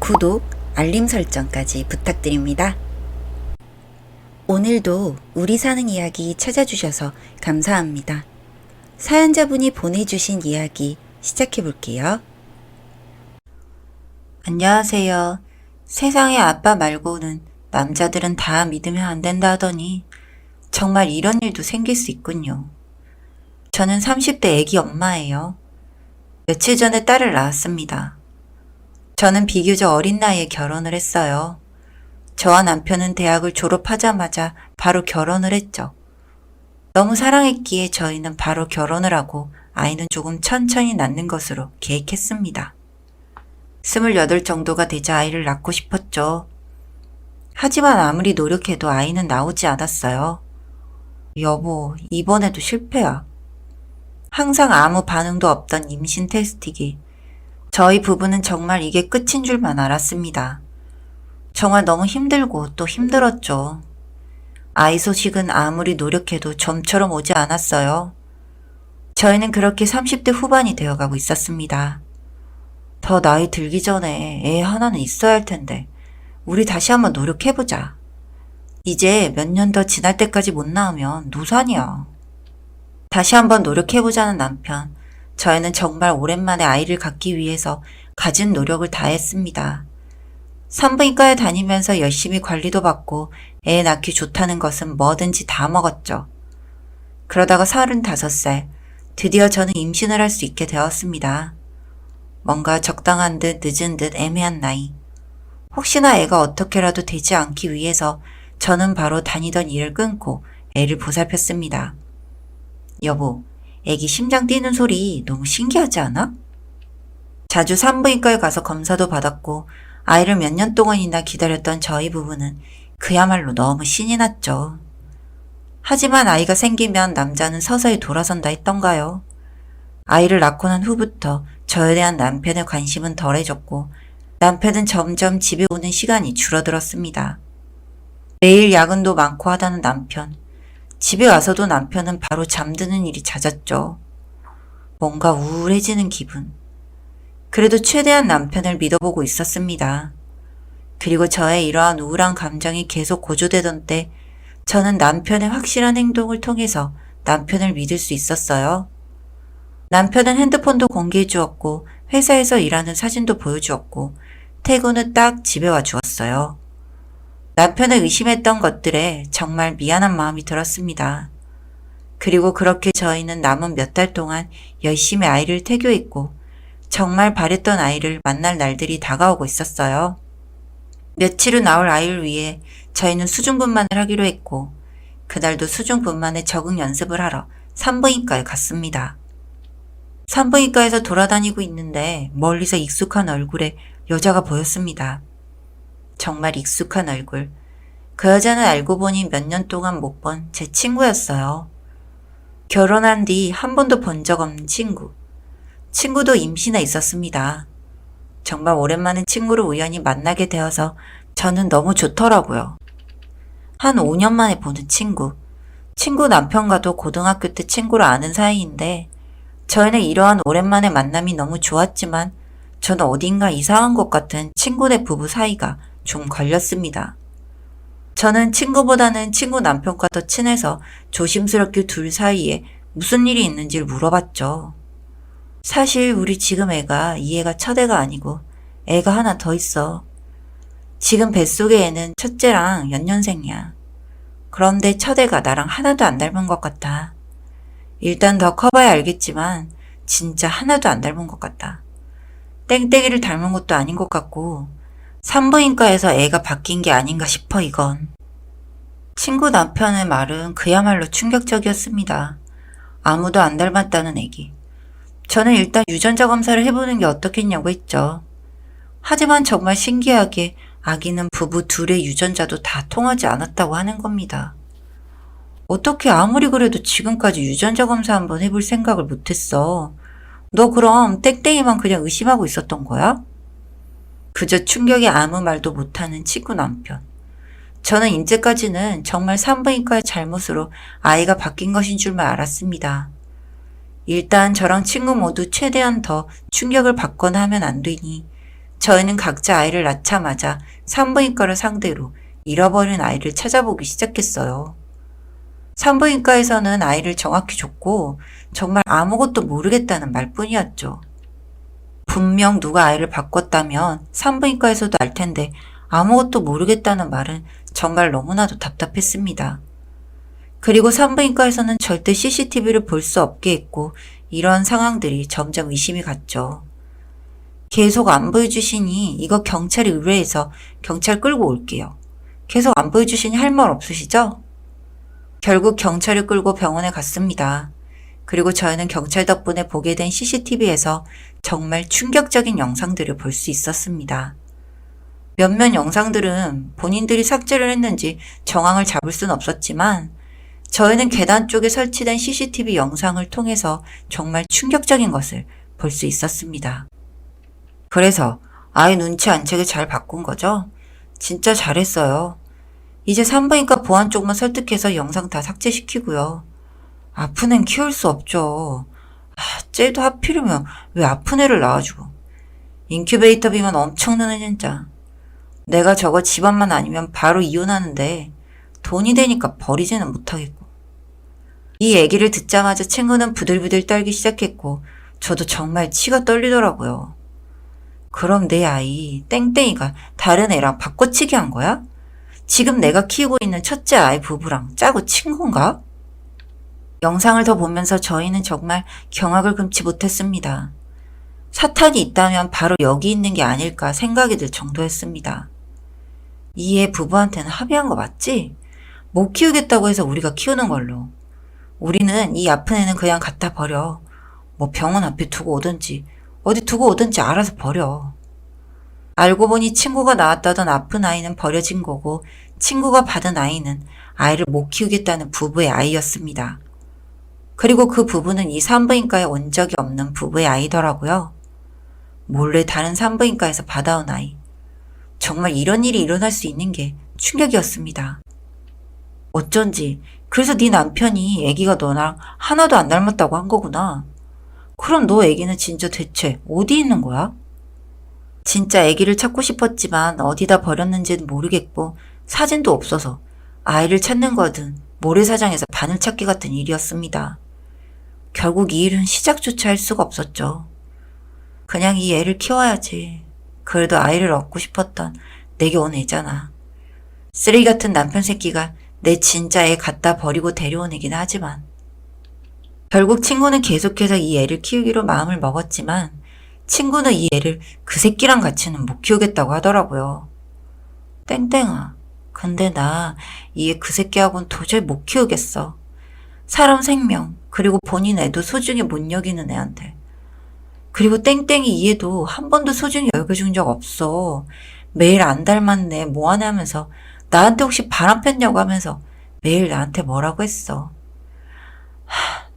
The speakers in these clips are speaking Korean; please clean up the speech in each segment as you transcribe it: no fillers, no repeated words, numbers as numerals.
구독, 알림 설정까지 부탁드립니다. 오늘도 우리 사는 이야기 찾아주셔서 감사합니다. 사연자분이 보내주신 이야기 시작해 볼게요. 안녕하세요. 세상에 아빠 말고는 남자들은 다 믿으면 안 된다 하더니 정말 이런 일도 생길 수 있군요. 저는 30대 아기 엄마예요. 며칠 전에 딸을 낳았습니다. 저는 비교적 어린 나이에 결혼을 했어요. 저와 남편은 대학을 졸업하자마자 바로 결혼을 했죠. 너무 사랑했기에 저희는 바로 결혼을 하고 아이는 조금 천천히 낳는 것으로 계획했습니다. 28 정도가 되자 아이를 낳고 싶었죠. 하지만 아무리 노력해도 아이는 나오지 않았어요. 여보, 이번에도 실패야. 항상 아무 반응도 없던 임신 테스트기. 저희 부부는 정말 이게 끝인 줄만 알았습니다. 정말 너무 힘들고 또 힘들었죠. 아이 소식은 아무리 노력해도 좀처럼 오지 않았어요. 저희는 그렇게 30대 후반이 되어가고 있었습니다. 더 나이 들기 전에 애 하나는 있어야 할 텐데 우리 다시 한번 노력해보자. 이제 몇 년 더 지날 때까지 못 낳으면 노산이야. 다시 한번 노력해보자는 남편. 저희는 정말 오랜만에 아이를 갖기 위해서 가진 노력을 다했습니다. 산부인과에 다니면서 열심히 관리도 받고 애 낳기 좋다는 것은 뭐든지 다 먹었죠. 그러다가 35살, 드디어 저는 임신을 할 수 있게 되었습니다. 뭔가 적당한 듯 늦은 듯 애매한 나이. 혹시나 애가 어떻게라도 되지 않기 위해서 저는 바로 다니던 일을 끊고 애를 보살폈습니다. 여보, 애기 심장 뛰는 소리 너무 신기하지 않아? 자주 산부인과에 가서 검사도 받았고 아이를 몇 년 동안이나 기다렸던 저희 부부는 그야말로 너무 신이 났죠. 하지만 아이가 생기면 남자는 서서히 돌아선다 했던가요? 아이를 낳고 난 후부터 저에 대한 남편의 관심은 덜해졌고 남편은 점점 집에 오는 시간이 줄어들었습니다. 매일 야근도 많고 하다는 남편. 집에 와서도 남편은 바로 잠드는 일이 잦았죠. 뭔가 우울해지는 기분. 그래도 최대한 남편을 믿어보고 있었습니다. 그리고 저의 이러한 우울한 감정이 계속 고조되던 때 저는 남편의 확실한 행동을 통해서 남편을 믿을 수 있었어요. 남편은 핸드폰도 공개해 주었고 회사에서 일하는 사진도 보여주었고 퇴근 후 딱 집에 와 주었어요. 남편을 의심했던 것들에 정말 미안한 마음이 들었습니다. 그리고 그렇게 저희는 남은 몇 달 동안 열심히 아이를 태교했고 정말 바랬던 아이를 만날 날들이 다가오고 있었어요. 며칠 후 나올 아이를 위해 저희는 수중분만을 하기로 했고 그날도 수중분만에 적응 연습을 하러 산부인과에 갔습니다. 산부인과에서 돌아다니고 있는데 멀리서 익숙한 얼굴에 여자가 보였습니다. 정말 익숙한 얼굴. 그 여자는 알고 보니 몇 년 동안 못 본 제 친구였어요. 결혼한 뒤 한 번도 본 적 없는 친구. 친구도 임신해 있었습니다. 정말 오랜만에 친구를 우연히 만나게 되어서 저는 너무 좋더라고요. 한 5년 만에 보는 친구. 친구 남편과도 고등학교 때 친구를 아는 사이인데 저희는 이러한 오랜만에 만남이 너무 좋았지만 저는 어딘가 이상한 것 같은 친구네 부부 사이가 좀 걸렸습니다. 저는 친구보다는 친구 남편과 더 친해서 조심스럽게 둘 사이에 무슨 일이 있는지를 물어봤죠. 사실 우리 지금 애가 이 애가 첫 애가 아니고 애가 하나 더 있어. 지금 뱃속의 애는 첫째랑 연년생이야. 그런데 첫 애가 나랑 하나도 안 닮은 것 같아. 일단 더 커봐야 알겠지만 진짜 하나도 안 닮은 것 같다. 땡땡이를 닮은 것도 아닌 것 같고 산부인과에서 애가 바뀐 게 아닌가 싶어 이건. 친구 남편의 말은 그야말로 충격적이었습니다. 아무도 안 닮았다는 애기. 저는 일단 유전자 검사를 해보는 게 어떻겠냐고 했죠. 하지만 정말 신기하게 아기는 부부 둘의 유전자도 다 통하지 않았다고 하는 겁니다. 어떻게 아무리 그래도 지금까지 유전자 검사 한번 해볼 생각을 못했어. 너 그럼 땡땡이만 그냥 의심하고 있었던 거야? 그저 충격에 아무 말도 못하는 친구 남편. 저는 이제까지는 정말 산부인과의 잘못으로 아이가 바뀐 것인 줄만 알았습니다. 일단 저랑 친구 모두 최대한 더 충격을 받거나 하면 안 되니 저희는 각자 아이를 낳자마자 산부인과를 상대로 잃어버린 아이를 찾아보기 시작했어요. 산부인과에서는 아이를 정확히 줬고 정말 아무것도 모르겠다는 말뿐이었죠. 분명 누가 아이를 바꿨다면 산부인과에서도 알 텐데 아무것도 모르겠다는 말은 정말 너무나도 답답했습니다. 그리고 산부인과에서는 절대 CCTV를 볼 수 없게 했고 이런 상황들이 점점 의심이 갔죠. 계속 안 보여주시니 이거 경찰에 의뢰해서 경찰 끌고 올게요. 계속 안 보여주시니 할 말 없으시죠? 결국 경찰을 끌고 병원에 갔습니다. 그리고 저희는 경찰 덕분에 보게 된 CCTV에서 정말 충격적인 영상들을 볼 수 있었습니다. 몇몇 영상들은 본인들이 삭제를 했는지 정황을 잡을 수는 없었지만 저희는 계단 쪽에 설치된 CCTV 영상을 통해서 정말 충격적인 것을 볼 수 있었습니다. 그래서 아이 눈치 안 채게 잘 바꾼 거죠? 진짜 잘했어요. 이제 산부인과 보안 쪽만 설득해서 영상 다 삭제시키고요. 아픈 애는 키울 수 없죠. 쟤도 하필이면 왜 아픈 애를 낳아주고. 인큐베이터비만 엄청 드네 진짜. 내가 저거 집안만 아니면 바로 이혼하는데 돈이 되니까 버리지는 못하겠고. 이 얘기를 듣자마자 친구는 부들부들 떨기 시작했고 저도 정말 치가 떨리더라고요. 그럼 내 아이 땡땡이가 다른 애랑 바꿔치기 한 거야? 지금 내가 키우고 있는 첫째 아이 부부랑 짜고 친 건가? 영상을 더 보면서 저희는 정말 경악을 금치 못했습니다. 사탄이 있다면 바로 여기 있는 게 아닐까 생각이 들 정도였습니다. 이 애 부부한테는 합의한 거 맞지? 못 키우겠다고 해서 우리가 키우는 걸로. 우리는 이 아픈 애는 그냥 갖다 버려. 뭐 병원 앞에 두고 오든지 어디 두고 오든지 알아서 버려. 알고 보니 친구가 낳았다던 아픈 아이는 버려진 거고 친구가 받은 아이는 아이를 못 키우겠다는 부부의 아이였습니다. 그리고 그 부부는 이 산부인과에 온 적이 없는 부부의 아이더라고요. 몰래 다른 산부인과에서 받아온 아이. 정말 이런 일이 일어날 수 있는 게 충격이었습니다. 어쩐지 그래서 네 남편이 아기가 너랑 하나도 안 닮았다고 한 거구나. 그럼 너 아기는 진짜 대체 어디 있는 거야? 진짜 아기를 찾고 싶었지만 어디다 버렸는지는 모르겠고 사진도 없어서 아이를 찾는 거든 모래사장에서 바늘찾기 같은 일이었습니다. 결국 이 일은 시작조차 할 수가 없었죠. 그냥 이 애를 키워야지. 그래도 아이를 얻고 싶었던 내게 온 애잖아. 쓰레기 같은 남편 새끼가 내 진짜 애 갖다 버리고 데려온 애긴 하지만 결국 친구는 계속해서 이 애를 키우기로 마음을 먹었지만 친구는 이 애를 그 새끼랑 같이는 못 키우겠다고 하더라고요. 땡땡아, 근데 나 이 애 그 새끼하고는 도저히 못 키우겠어. 사람 생명, 그리고 본인 애도 소중히 못 여기는 애한테. 그리고 땡땡이 이 애도 한 번도 소중히 여겨준 적 없어. 매일 안 닮았네, 뭐하네 하면서 나한테 혹시 바람 폈냐고 하면서 매일 나한테 뭐라고 했어.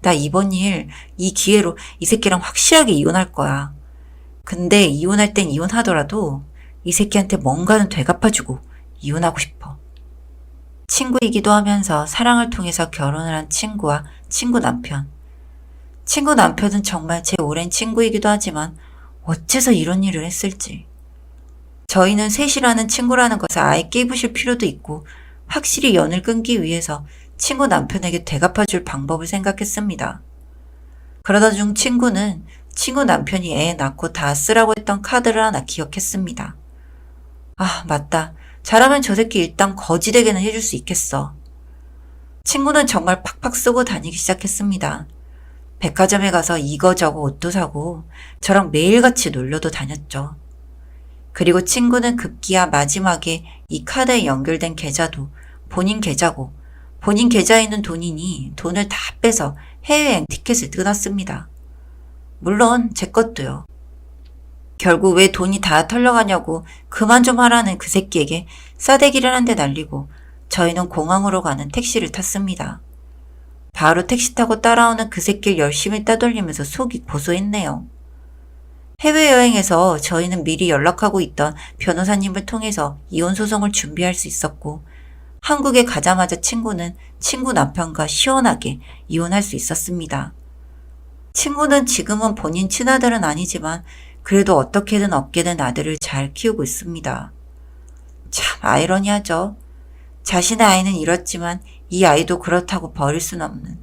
나 이번 일, 이 기회로 이 새끼랑 확실하게 이혼할 거야. 근데 이혼할 땐 이혼하더라도 이 새끼한테 뭔가는 되갚아주고 이혼하고 싶어. 친구이기도 하면서 사랑을 통해서 결혼을 한 친구와 친구 남편. 친구 남편은 정말 제 오랜 친구이기도 하지만 어째서 이런 일을 했을지. 저희는 셋이라는 친구라는 것을 아예 깨부실 필요도 있고 확실히 연을 끊기 위해서 친구 남편에게 되갚아줄 방법을 생각했습니다. 그러던 중 친구는 친구 남편이 애 낳고 다 쓰라고 했던 카드를 하나 기억했습니다. 아, 맞다. 잘하면 저 새끼 일단 거지되게는 해줄 수 있겠어. 친구는 정말 팍팍 쓰고 다니기 시작했습니다. 백화점에 가서 이거저거 옷도 사고 저랑 매일같이 놀러도 다녔죠. 그리고 친구는 급기야 마지막에 이 카드에 연결된 계좌도 본인 계좌고 본인 계좌에 있는 돈이니 돈을 다 빼서 해외여행 티켓을 끊었습니다. 물론 제 것도요. 결국 왜 돈이 다 털려가냐고 그만 좀 하라는 그 새끼에게 싸대기를 한 대 날리고 저희는 공항으로 가는 택시를 탔습니다. 바로 택시 타고 따라오는 그 새끼를 열심히 따돌리면서 속이 고소했네요. 해외여행에서 저희는 미리 연락하고 있던 변호사님을 통해서 이혼 소송을 준비할 수 있었고 한국에 가자마자 친구는 친구 남편과 시원하게 이혼할 수 있었습니다. 친구는 지금은 본인 친아들은 아니지만 그래도 어떻게든 얻게 된 아들을 잘 키우고 있습니다. 참 아이러니하죠. 자신의 아이는 이렇지만 이 아이도 그렇다고 버릴 순 없는.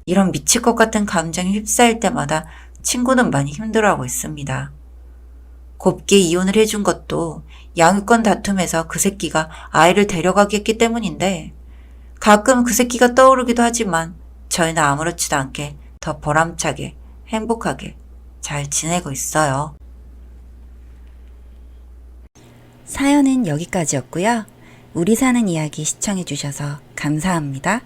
이런 미칠 것 같은 감정에 휩싸일 때마다 친구는 많이 힘들어하고 있습니다. 곱게 이혼을 해준 것도 양육권 다툼에서 그 새끼가 아이를 데려가게 했기 때문인데 가끔 그 새끼가 떠오르기도 하지만 저희는 아무렇지도 않게 더 보람차게 행복하게 잘 지내고 있어요. 사연은 여기까지였고요. 우리 사는 이야기 시청해주셔서 감사합니다.